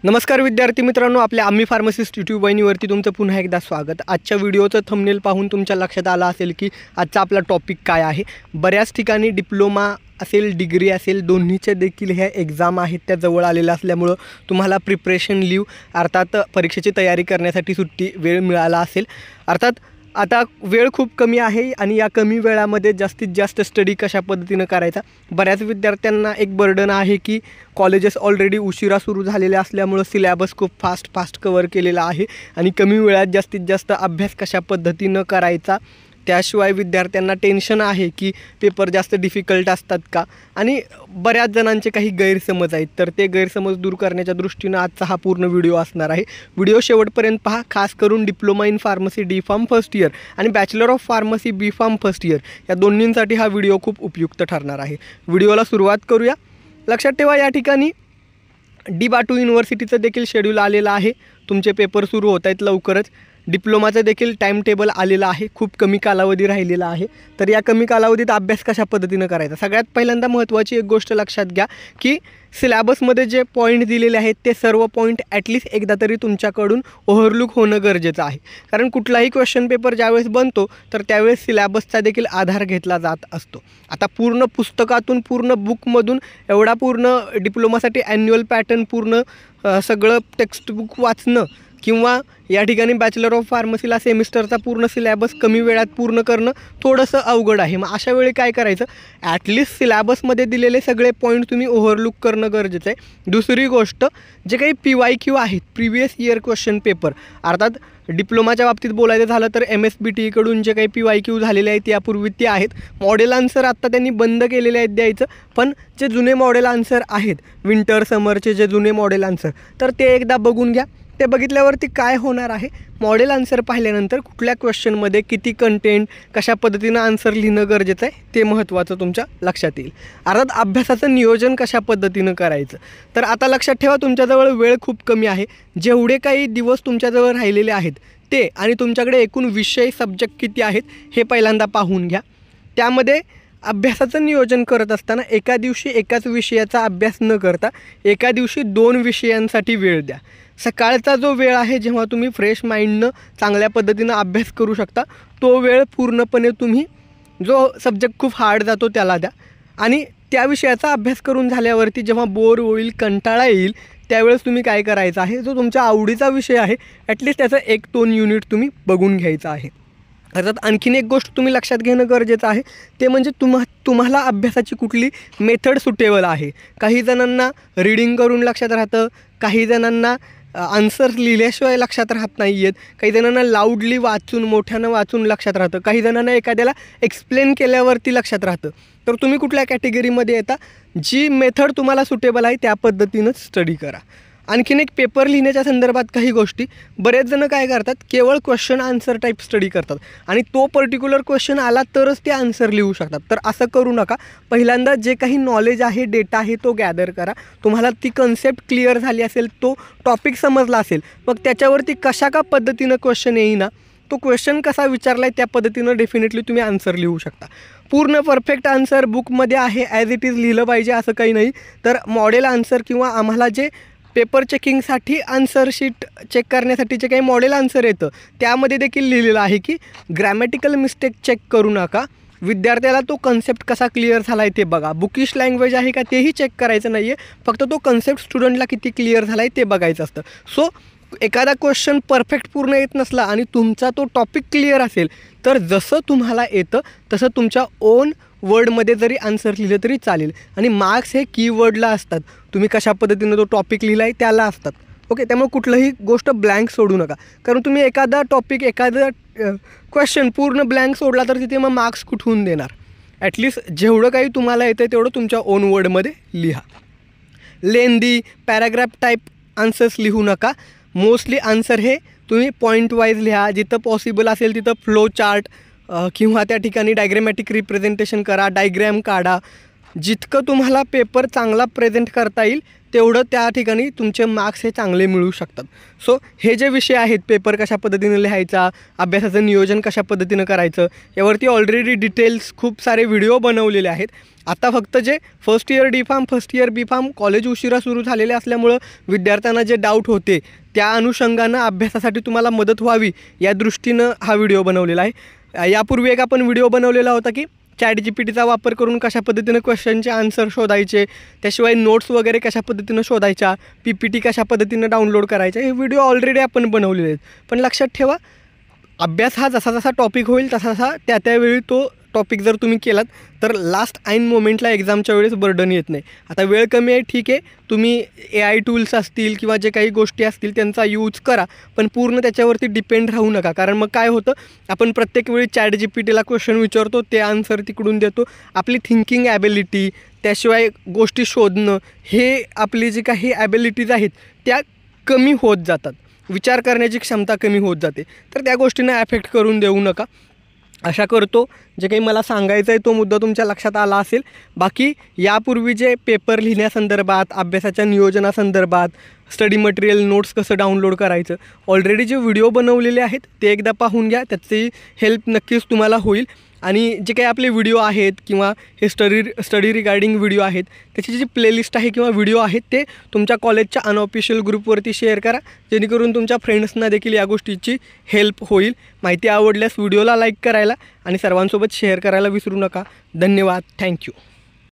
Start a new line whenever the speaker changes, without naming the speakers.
नमस्कार विद्यार्थी मित्रांनो, आपल्या आम्ही फार्मसिस्ट यूट्यूब वाहिनीवरती तुमचं पुन्हा एकदा स्वागत। आजच्या व्हिडिओचं थंबनेल पाहून तुमच्या लक्षात आलं असेल की आजचा आपला टॉपिक काय आहे। बऱ्याच ठिकाणी डिप्लोमा असेल, डिग्री असेल, दोन्हीचे देखील ह्या एक्झाम आहेत त्या जवळ आलेल्या असल्यामुळे तुम्हाला प्रिपरेशन लीव अर्थात परीक्षेची तयारी करण्यासाठी सुट्टी वेळ मिळाला असेल। अर्थात आता वेळ खूप कमी आहे आणि या कमी वेळामध्ये जास्तीत जास्त स्टडी कशा पद्धतीने करायचा। बऱ्याच विद्यार्थ्यांना एक बर्डन आहे की कॉलेजेस ऑलरेडी उशिरा सुरू झालेले असल्यामुळे सिलेबस खूप फास्ट कव्हर केलेला आहे आणि कमी वेळात जास्तीत जास्त अभ्यास कशा पद्धतीने करायचा। त्याशिवाय विद्यार्थ्यांना टेन्शन आहे की पेपर जास्त डिफिकल्ट असतात का, आणि बऱ्याच जणांचे काही गैरसमज आहेत। तर ते गैरसमज दूर करण्याच्या दृष्टीने आजचा हा पूर्ण व्हिडिओ असणार आहे। व्हिडिओ शेवटपर्यंत पहा। खास करून diploma in pharmacy D pharm first year आणि bachelor of pharmacy B pharm first year या दोन्हींसाठी हा व्हिडिओ खूप उपयुक्त ठरणार आहे। व्हिडिओला सुरुवात करूया। लक्षात ठेवा, या ठिकाणी DBATU युनिव्हर्सिटीचं देखील शेड्यूल आलेलं आहे। तुमचे पेपर सुरू होत आहेत लवकरच। डिप्लोमाचं देखील टाइम टेबल आलेलं आहे। खूप कमी कालावधी राहिलेला आहे। तर या कमी कालावधीत अभ्यास कशा पद्धतीने करायचा। सगळ्यात पहिल्यांदा महत्त्वाची एक गोष्ट लक्षात घ्या की सिलेबसमध्ये जे पॉईंट दिलेले आहेत ते सर्व पॉईंट ॲटलिस्ट एकदा तरी तुमच्याकडून ओव्हरलुक होणं गरजेचं आहे। कारण कुठलाही क्वेश्चन पेपर ज्यावेळेस बनतो तर त्यावेळेस सिलेबसचा देखील आधार घेतला जात असतो। आता पूर्ण पुस्तकातून, पूर्ण बुकमधून एवढा पूर्ण डिप्लोमासाठी ॲन्युअल पॅटर्न पूर्ण सगळं टेक्स्टबुक वाचणं किंवा या ठिकाणी बॅचलर ऑफ फार्मसीला सेमिस्टरचा पूर्ण सिलेबस कमी वेळात पूर्ण करणं थोडंसं अवघड आहे। मग अशा वेळी काय करायचं, ॲटलिस्ट सिलेबसमध्ये दिलेले सगळे पॉईंट तुम्ही ओव्हरलुक करणं गरजेचं आहे। दुसरी गोष्ट, जे काही PYQ आहेत, प्रिव्हियस इयर क्वेश्चन पेपर, अर्थात डिप्लोमाच्या बाबतीत बोलायचं झालं तर MSBT कडून जे काही PYQ झालेले आहेत यापूर्वी ते आहेत। मॉडेल आन्सर आत्ता त्यांनी बंद केलेले आहेत द्यायचं, पण जे जुने मॉडेल आन्सर आहेत, विंटर समरचे जे जुने मॉडेल आन्सर, तर ते एकदा बघून घ्या। ते बघितल्यावरती काय होणार आहे, मॉडेल आन्सर पाहिल्यानंतर कुठल्या क्वेश्चनमध्ये किती कंटेंट, कशा पद्धतीनं आन्सर लिहिणं गरजेचं आहे ते महत्त्वाचं तुमच्या लक्षात येईल। अर्थात अभ्यासाचं नियोजन कशा पद्धतीनं करायचं, तर आता लक्षात ठेवा तुमच्याजवळ वेळ खूप कमी आहे। जेवढे काही दिवस तुमच्याजवळ राहिलेले आहेत ते आणि तुमच्याकडे एकूण विषय सब्जेक्ट किती आहेत हे पहिल्यांदा पाहून घ्या। त्यामध्ये अभ्यासाचं नियोजन करत असताना एका दिवशी एकाच विषयाचा अभ्यास न करता एका दिवशी 2 विषयांसाठी वेळ द्या। सकाळचा जो वेळ आहे जेव्हा तुम्ही फ्रेश माइंडनं चांगल्या पद्धतीनं अभ्यास करू शकता, तो वेळ पूर्णपणे तुम्ही जो सब्जेक्ट खूप हार्ड जातो त्याला द्या। आणि त्या विषयाचा अभ्यास करून झाल्यावरती जेव्हा बोर होईल, कंटाळा येईल, त्यावेळेस तुम्ही काय करायचं आहे, जो तुमच्या आवडीचा विषय आहे ॲटलिस्ट त्याचं 1-2 युनिट तुम्ही बघून घ्यायचं आहे। अर्थात आणखीन एक गोष्ट तुम्ही लक्षात घेणं गरजेचं आहे, ते म्हणजे तुम्हाला अभ्यासाची कुठली मेथड सुटेबल आहे। काही जणांना रीडिंग करून लक्षात राहतं, काही जणांना आन्सर्स लिहिल्याशिवाय लक्षात राहत नाही आहेत, काही जणांना लाऊडली वाचून, मोठ्यानं वाचून लक्षात राहतं, काही जणांना एखाद्याला एक्सप्लेन केल्यावरती लक्षात राहतं। तर तुम्ही कुठल्या कॅटेगरीमध्ये येता, जी मेथड तुम्हाला सुटेबल आहे त्या पद्धतीनंच स्टडी करा। आणखीन एक, पेपर लिहिण्याच्या संदर्भात काही गोष्टी, बरेच जण काय करतात, केवळ क्वेश्चन आन्सर टाईप स्टडी करतात आणि तो पर्टिक्युलर क्वेश्चन आला तरच ते आन्सर लिहू शकतात। तर असं करू नका। पहिल्यांदा जे काही नॉलेज आहे, डेटा आहे, तो गॅदर करा। तुम्हाला ती कन्सेप्ट क्लिअर झाली असेल, तो टॉपिक समजला असेल, मग त्याच्यावरती कशा का पद्धतीनं क्वेश्चन येईना, तो क्वेश्चन कसा विचारला आहे त्या पद्धतीनं डेफिनेटली तुम्ही आन्सर लिहू शकता। पूर्ण परफेक्ट आन्सर बुकमध्ये आहे ॲज इट इज लिहिलं पाहिजे असं काही नाही। तर मॉडेल आन्सर किंवा आम्हाला जे पेपर चेकिंगसाठी आन्सर शीट चेक करण्यासाठी जे काही मॉडेल आन्सर येतं त्यामध्ये देखील लिहिलेलं आहे की ग्रॅमॅटिकल मिस्टेक चेक करू नका, विद्यार्थ्याला तो कन्सेप्ट कसा क्लिअर झाला आहे ते बघा। बुकिश लँग्वेज आहे का तेही चेक करायचं नाही आहे, फक्त तो कन्सेप्ट स्टुडंटला किती क्लिअर झाला आहे ते बघायचं असतं। सो एखादा क्वेश्चन परफेक्ट पूर्ण येत नसला आणि तुमचा तो टॉपिक क्लिअर असेल तर जसं तुम्हाला येतं तसं तुमच्या ओन वर्डमध्ये जरी आन्सर लिहिलं तरी चालेल। आणि मार्क्स हे कीवर्डला असतात, तुम्ही कशा पद्धतीनं तो टॉपिक लिहिला आहे त्याला असतात। ओके, त्यामुळे कुठलंही गोष्ट ब्लँक सोडू नका, कारण तुम्ही एखादा टॉपिक, एखादा क्वेश्चन पूर्ण ब्लँक सोडला तर तिथे मग मार्क्स कुठून देणार। ॲटलिस्ट जेवढं काही तुम्हाला येतं तेवढं तुमच्या ओन वर्डमध्ये लिहा। लेंदी पॅराग्राफ टाईप आन्सर्स लिहू नका। मोस्टली आन्सर हे तुम्ही पॉईंट वाईज लिहा, जिथं पॉसिबल असेल तिथं फ्लो चार्ट किंवा त्या ठिकाणी डायग्रॅमॅटिक रिप्रेझेंटेशन करा, डायग्रॅम काढा। जितकं तुम्हाला पेपर चांगला प्रेझेंट करता येईल तेवढं त्या ठिकाणी तुमचे मार्क्स हे चांगले मिळू शकतात. सो हे जे विषय आहेत, पेपर कशा पद्धतीनं लिहायचा, अभ्यासाचं नियोजन कशा पद्धतीनं करायचं, यावरती ऑलरेडी डिटेल्स खूप सारे व्हिडिओ बनवलेले आहेत. आता फक्त जे first year D pharm, first year B pharm college उशिरा सुरू झालेले असल्यामुळं विद्यार्थ्यांना जे डाऊट होते त्या अनुषंगानं अभ्यासासाठी तुम्हाला मदत व्हावी या दृष्टीनं हा व्हिडिओ बनवलेला आहे. यापूर्वी एक आपण व्हिडिओ बनवलेला होता की ChatGPTचा वापर करून कशा पद्धतीनं क्वेश्चनचे आन्सर शोधायचे, त्याशिवाय नोट्स वगैरे कशा पद्धतीनं शोधायच्या, PPT कशा पद्धतीनं डाउनलोड करायच्या, हे व्हिडिओ ऑलरेडी आपण बनवलेले आहेत. पण लक्षात ठेवा, अभ्यास हा जसा जसा टॉपिक होईल तसा त्यावेळी तो टॉपिक जर तुम्ही केलात तर लास्ट ऐन मोमेंटला एक्झामच्या वेळेस बर्डन येत नाही. आता वेळ कमी आहे, ठीक आहे, तुम्ही AI टूल्स असतील किंवा जे काही गोष्टी असतील त्यांचा यूज करा, पण पूर्ण त्याच्यावरती डिपेंड राहू नका. कारण मग काय होतं, आपण प्रत्येक वेळी ChatGPTला क्वेश्चन विचारतो, ते आन्सर तिकडून देतो. आपली थिंकिंग ॲबिलिटी, त्याशिवाय गोष्टी शोधणं, हे आपली जी काही ॲबिलिटीज आहेत त्या कमी होत जातात, विचार करण्याची क्षमता कमी होत जाते. तर त्या गोष्टींना ॲफेक्ट करून देऊ नका. आशा करतो जे काही मला सांगायचं आहे तो मुद्दा तुमच्या लक्षात आला असेल. बाकी यापूर्वी जे पेपर लिहिण्यासंदर्भात, अभ्यासाच्या नियोजनासंदर्भात, स्टडी मटेरियल, नोट्स कसं डाउनलोड करायचं, ऑलरेडी जे व्हिडिओ बनवलेले आहेत ते एकदा पाहून घ्या, त्याची हेल्प नक्कीच तुम्हाला होईल. आणि जे काही आपले व्हिडिओ आहेत किंवा हे स्टडी रिगार्डिंग व्हिडिओ आहेत त्याची जी प्लेलिस्ट आहे किंवा व्हिडिओ आहेत ते तुमच्या कॉलेजच्या अनऑफिशियल ग्रुपवरती शेअर करा, जेणेकरून तुमच्या फ्रेंड्सना देखील या गोष्टीची हेल्प होईल. माहिती आवडल्यास व्हिडिओला लाईक करायला आणि सर्वांसोबत शेअर करायला विसरू नका. धन्यवाद. थँक्यू.